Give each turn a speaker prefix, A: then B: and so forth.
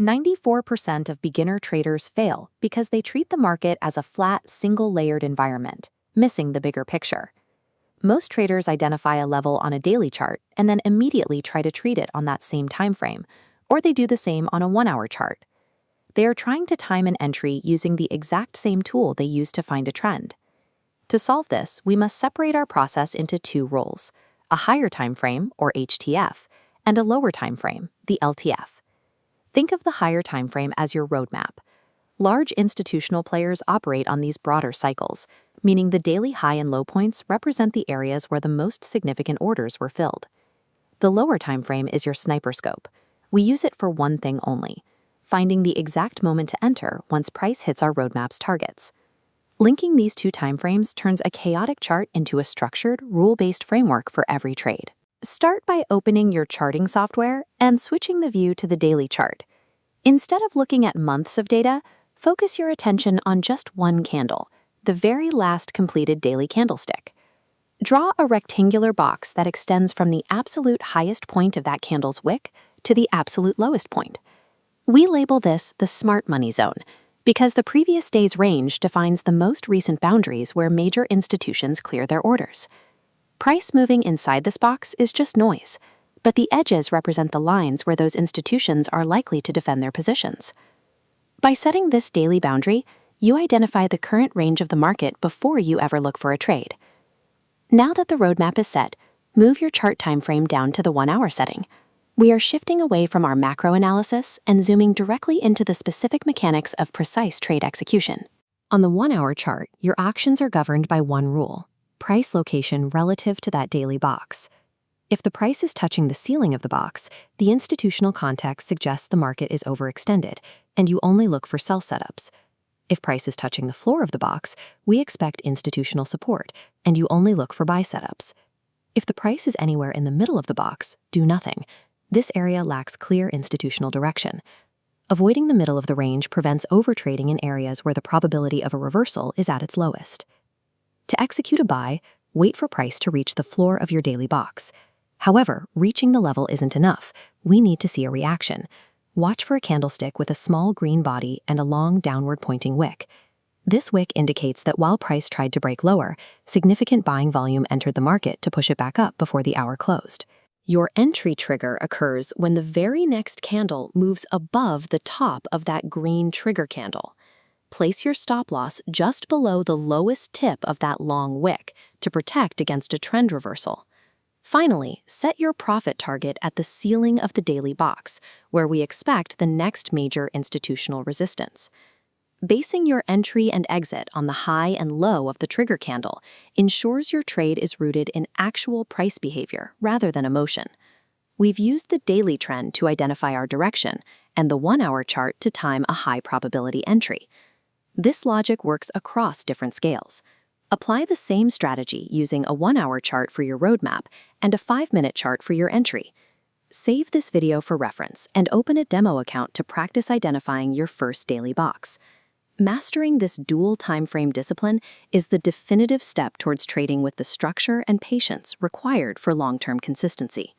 A: 94% of beginner traders fail because they treat the market as a flat, single-layered environment, missing the bigger picture. Most traders identify a level on a daily chart and then immediately try to treat it on that same time frame, or they do the same on a 1-hour chart. They are trying to time an entry using the exact same tool they use to find a trend. To solve this, we must separate our process into two roles: a higher time frame, or HTF, and a lower time frame, the LTF. Think of the higher time frame as your roadmap. Large institutional players operate on these broader cycles, meaning the daily high and low points represent the areas where the most significant orders were filled. The lower time frame is your sniper scope. We use it for one thing only: finding the exact moment to enter once price hits our roadmap's targets. Linking these two timeframes turns a chaotic chart into a structured, rule-based framework for every trade. Start by opening your charting software and switching the view to the daily chart. Instead of looking at months of data, focus your attention on just one candle, the very last completed daily candlestick. Draw a rectangular box that extends from the absolute highest point of that candle's wick to the absolute lowest point. We label this the smart money zone because the previous day's range defines the most recent boundaries where major institutions clear their orders. Price moving inside this box is just noise, but the edges represent the lines where those institutions are likely to defend their positions. By setting this daily boundary, you identify the current range of the market before you ever look for a trade. Now that the roadmap is set, move your chart time frame down to the 1-hour setting. We are shifting away from our macro analysis and zooming directly into the specific mechanics of precise trade execution. On the 1-hour chart, your actions are governed by one rule: price location relative to that daily box. If the price is touching the ceiling of the box, the institutional context suggests the market is overextended, and you only look for sell setups. If price is touching the floor of the box, we expect institutional support, and you only look for buy setups. If the price is anywhere in the middle of the box, do nothing. This area lacks clear institutional direction. Avoiding the middle of the range prevents overtrading in areas where the probability of a reversal is at its lowest. To execute a buy, wait for price to reach the floor of your daily box. However, reaching the level isn't enough. We need to see a reaction. Watch for a candlestick with a small green body and a long downward-pointing wick. This wick indicates that while price tried to break lower, significant buying volume entered the market to push it back up before the hour closed. Your entry trigger occurs when the very next candle moves above the top of that green trigger candle. Place your stop loss just below the lowest tip of that long wick to protect against a trend reversal. Finally, set your profit target at the ceiling of the daily box, where we expect the next major institutional resistance. Basing your entry and exit on the high and low of the trigger candle ensures your trade is rooted in actual price behavior rather than emotion. We've used the daily trend to identify our direction and the 1-hour chart to time a high probability entry. This logic works across different scales. Apply the same strategy using a 1-hour chart for your roadmap and a 5-minute chart for your entry. Save this video for reference and open a demo account to practice identifying your first daily box. Mastering this dual time frame discipline is the definitive step towards trading with the structure and patience required for long-term consistency.